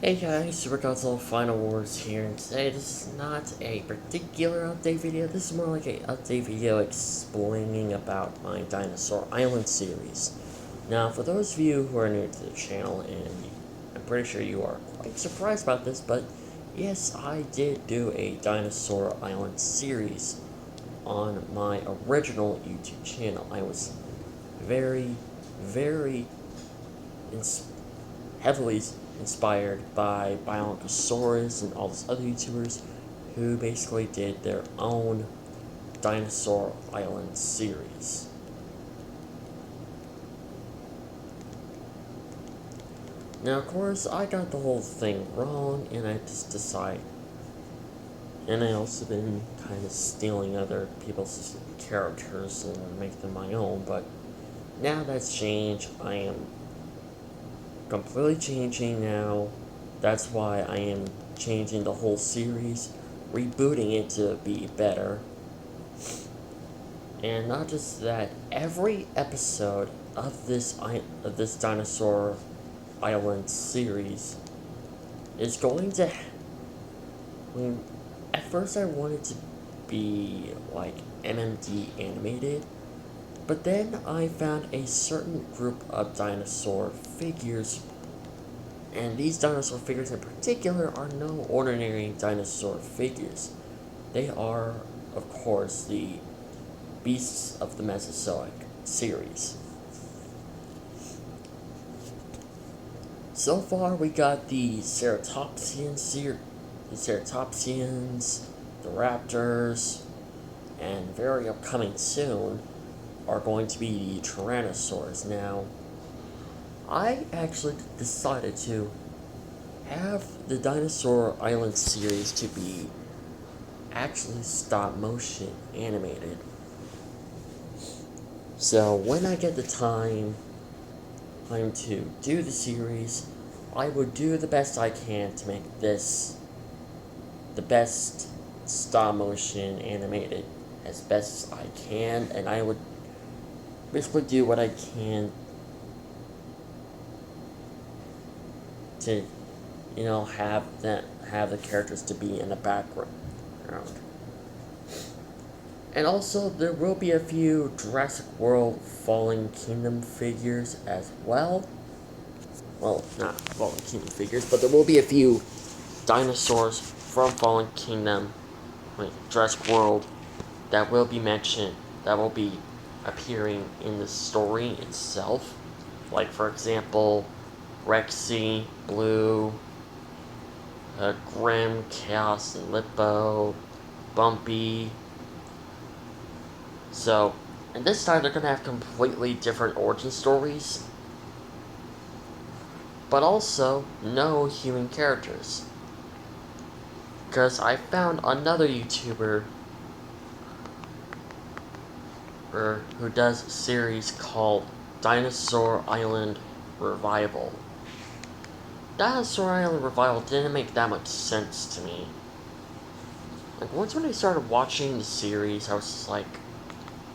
Hey guys, Super Console Final Wars here, and today this is not a particular update video, this is more like an update video explaining about my Dinosaur Island series. Now, for those of you who are new to the channel, and I'm pretty sure you are quite surprised about this, but yes, I did do a Dinosaur Island series on my original YouTube channel. I was very heavily inspired by Biologosaurus and all those other YouTubers who basically did their own Dinosaur Island series. Now, of course, I got the whole thing wrong, and I just decided. And I also been kind of stealing other people's characters and make them my own, but now that's changed. I am completely changing now. That's why I am changing the whole series, rebooting it to be better. And not just that, every episode of this Dinosaur Island series is going to. At first, I wanted to be like MMD animated. But then I found a certain group of dinosaur figures, and these dinosaur figures in particular are no ordinary dinosaur figures. They are, of course, the Beasts of the Mesozoic series. So far, we got the Ceratopsians, the Raptors, and very upcoming soon are going to be the Tyrannosaurs. Now, I actually decided to have the Dinosaur Island series to be actually stop motion animated. So when I get the time to do the series, I would do the best I can to make this the best stop motion animated as best as I can, and I would basically do what I can to, have the characters to be in the background. And also, there will be a few Jurassic World Fallen Kingdom figures as well. Well, not Fallen Kingdom figures, but there will be a few dinosaurs from Fallen Kingdom, Jurassic World, that will be mentioned, that will be appearing in the story itself. Like, for example, Rexy, Blue, Grim, Chaos, and Lippo, Bumpy. So, and this time they're going to have completely different origin stories, but also no human characters. Because I found another YouTuber who does a series called Dinosaur Island Revival. Dinosaur Island Revival didn't make that much sense to me. Like, once when I started watching the series, I was just like,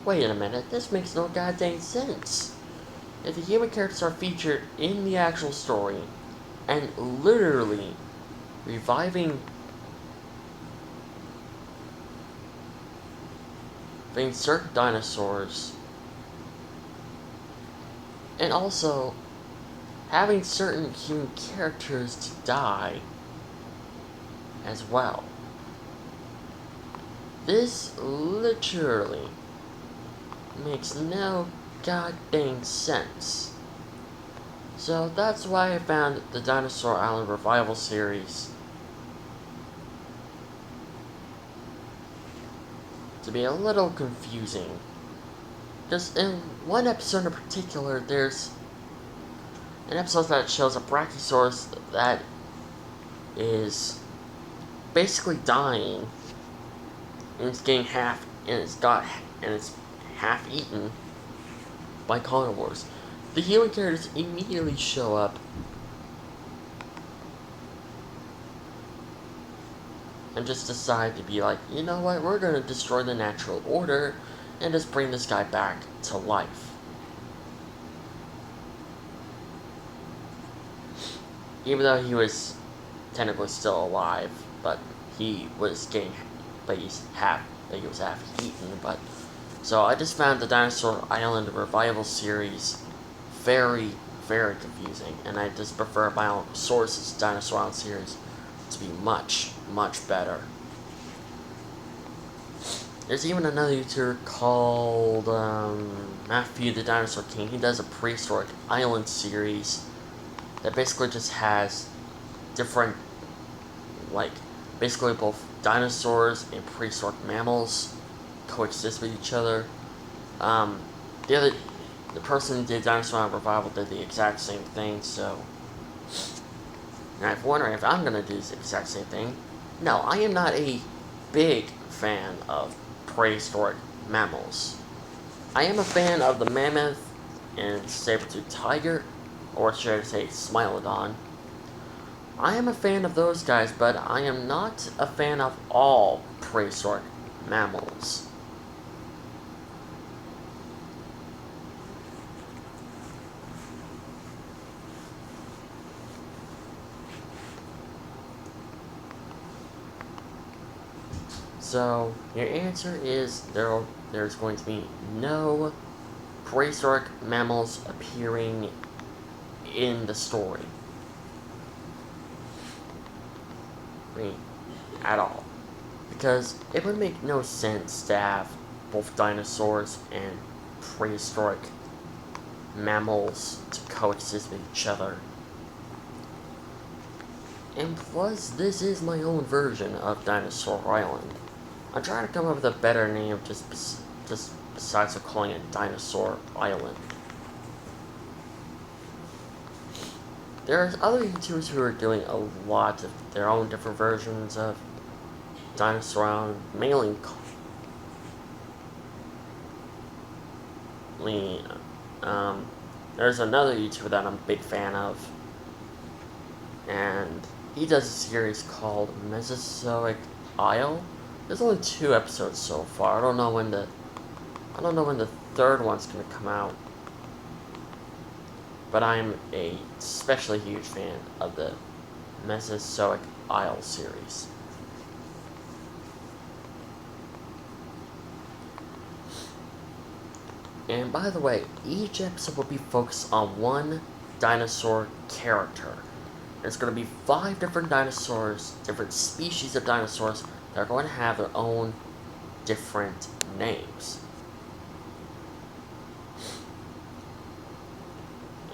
wait a minute, this makes no goddamn sense. If the human characters are featured in the actual story, and literally reviving certain dinosaurs, and also having certain human characters to die as well. This literally makes no goddamn sense. So that's why I found the Dinosaur Island Revival series to be a little confusing. Just in one episode in particular, there's an episode that shows a Brachiosaurus that is basically dying, and it's getting it's half eaten by carnivores. The human characters immediately show up and just decide to be like, you know what, we're going to destroy the natural order and just bring this guy back to life. Even though he was technically still alive, but he was getting, but he was half eaten. But so I just found the Dinosaur Island revival series very, very confusing, and I just prefer Biosaurus's Dinosaur Island series to be much, much better. There's even another YouTuber called Matthew the Dinosaur King. He does a prehistoric island series that basically just has different, like, basically both dinosaurs and prehistoric mammals coexist with each other. The person who did Dinosaur Island Revival did the exact same thing, so. Now, if you're wondering if I'm gonna do the exact same thing, no, I am not a big fan of prehistoric mammals. I am a fan of the mammoth and saber-toothed tiger, or should I say Smilodon. I am a fan of those guys, but I am not a fan of all prehistoric mammals. So, your answer is there's going to be no prehistoric mammals appearing in the story. I mean, at all. Because it would make no sense to have both dinosaurs and prehistoric mammals to coexist with each other. And plus, this is my own version of Dinosaur Island. I'm trying to come up with a better name just besides of calling it Dinosaur Island. There's other YouTubers who are doing a lot of their own different versions of Dinosaur Island, mainly there's another YouTuber that I'm a big fan of, and he does a series called Mesozoic Isle. There's only 2 episodes so far. I don't know when the third one's gonna come out. But I'm a especially huge fan of the Mesozoic Isle series. And by the way, each episode will be focused on one dinosaur character. There's going to be 5 different dinosaurs, different species of dinosaurs, that are going to have their own different names.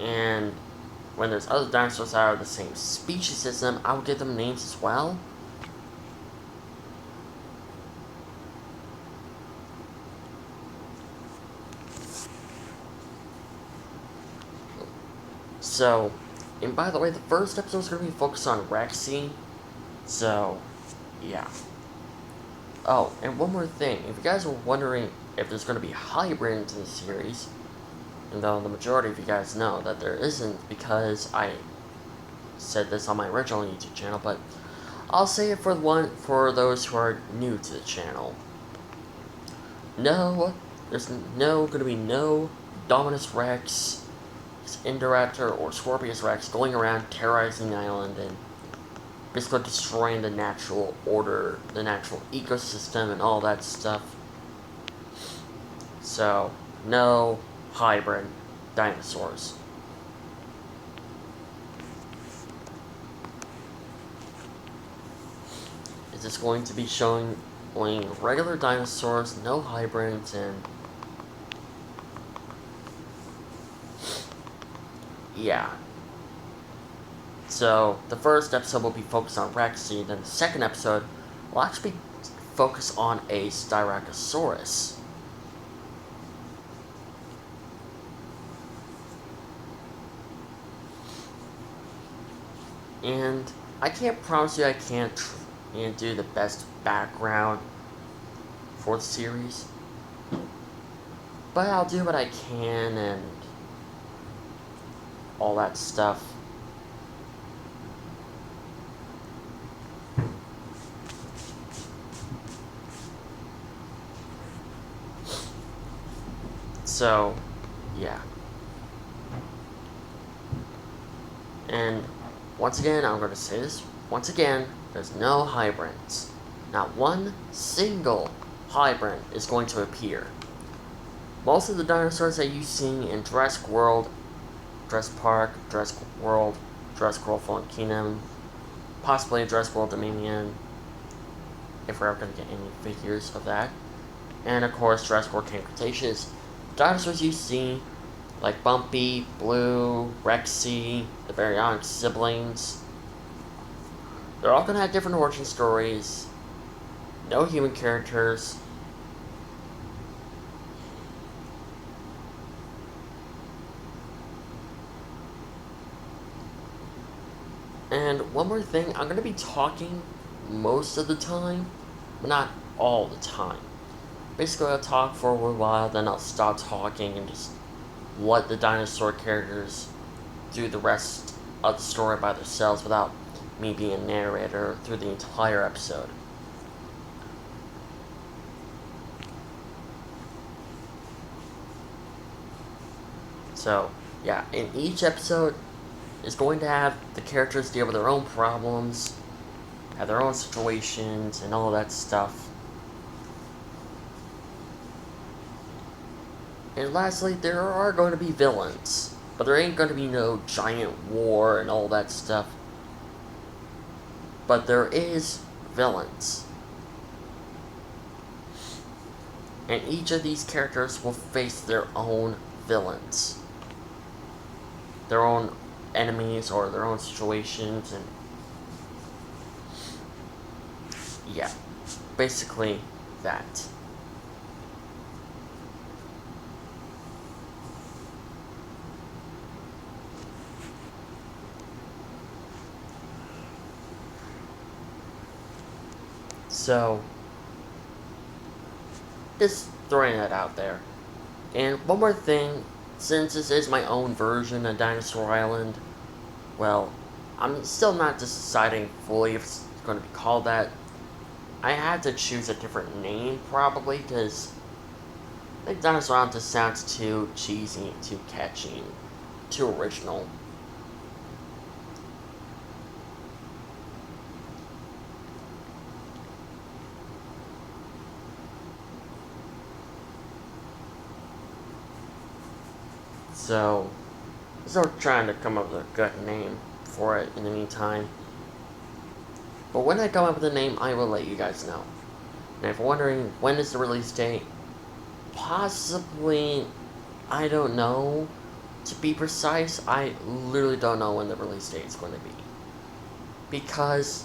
And when there's other dinosaurs that are the same species as them, I will give them names as well. So, and by the way, the first episode is going to be focused on Rexy. So, yeah. Oh, and one more thing. If you guys were wondering if there's going to be hybrids in the series, and though the majority of you guys know that there isn't because I said this on my original YouTube channel, but I'll say it for those who are new to the channel. No, there's going to be no Dominus Rex, Indoraptor, or Scorpius Rex going around terrorizing the island and basically destroying the natural order, the natural ecosystem, and all that stuff. So, no hybrid dinosaurs. It's just going to be showing regular dinosaurs, no hybrids, and yeah. So, the first episode will be focused on Rexy, then the second episode will actually focus on a Styracosaurus. And I can't promise you I can't do the best background for the series, but I'll do what I can and all that stuff. So, yeah. And once again, I'm going to say this once again, there's no hybrids. Not one single hybrid is going to appear. Most of the dinosaurs that you've seen in Jurassic World, Jurassic Park, Jurassic World Fallen Kingdom, possibly Jurassic World Dominion, if we're ever going to get any figures of that, and of course Jurassic World King Cretaceous, dinosaurs you see, like Bumpy, Blue, Rexy, the Baryonyx siblings, they're all going to have different origin stories, no human characters. And one more thing, I'm going to be talking most of the time, but not all the time. Basically, I'll talk for a little while, then I'll stop talking and just let the dinosaur characters do the rest of the story by themselves without me being a narrator through the entire episode. So, yeah, in each episode is going to have the characters deal with their own problems, have their own situations, and all that stuff. And lastly, there are going to be villains, but there ain't going to be no giant war and all that stuff. But there is villains. And each of these characters will face their own villains. Their own enemies or their own situations, and yeah, basically that. So, just throwing that out there. And one more thing, since this is my own version of Dinosaur Island, well, I'm still not deciding fully if it's going to be called that. I had to choose a different name, probably, because I think Dinosaur Island just sounds too cheesy, too catchy, too original. So, I'm still trying to come up with a good name for it in the meantime. But when I come up with a name, I will let you guys know. And if you're wondering when is the release date, possibly, I don't know. To be precise, I literally don't know when the release date is going to be. Because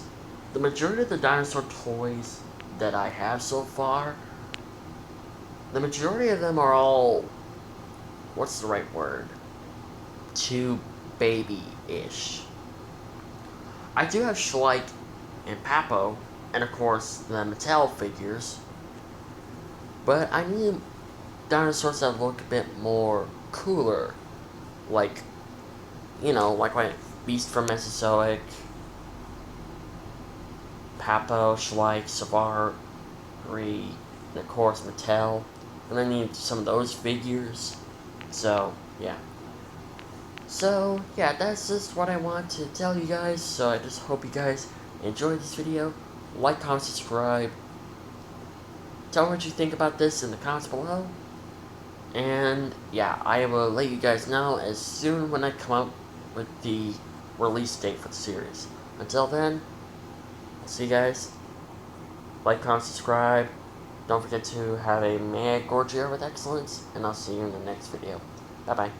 the majority of the dinosaur toys that I have so far, the majority of them are all, what's the right word? Too baby-ish. I do have Schleich and Papo, and of course the Mattel figures, but I need dinosaurs that look a bit more cooler, like, you know, like my Beast from Mesozoic, Papo, Schleich, Savari, and of course Mattel, and I need some of those figures. So, yeah. So, yeah, that's just what I want to tell you guys. So, I just hope you guys enjoyed this video. Like, comment, subscribe. Tell me what you think about this in the comments below. And, yeah, I will let you guys know as soon when I come out with the release date for the series. Until then, I'll see you guys. Like, comment, subscribe. Don't forget to have a mad gorgeous with excellence. And I'll see you in the next video. Bye-bye.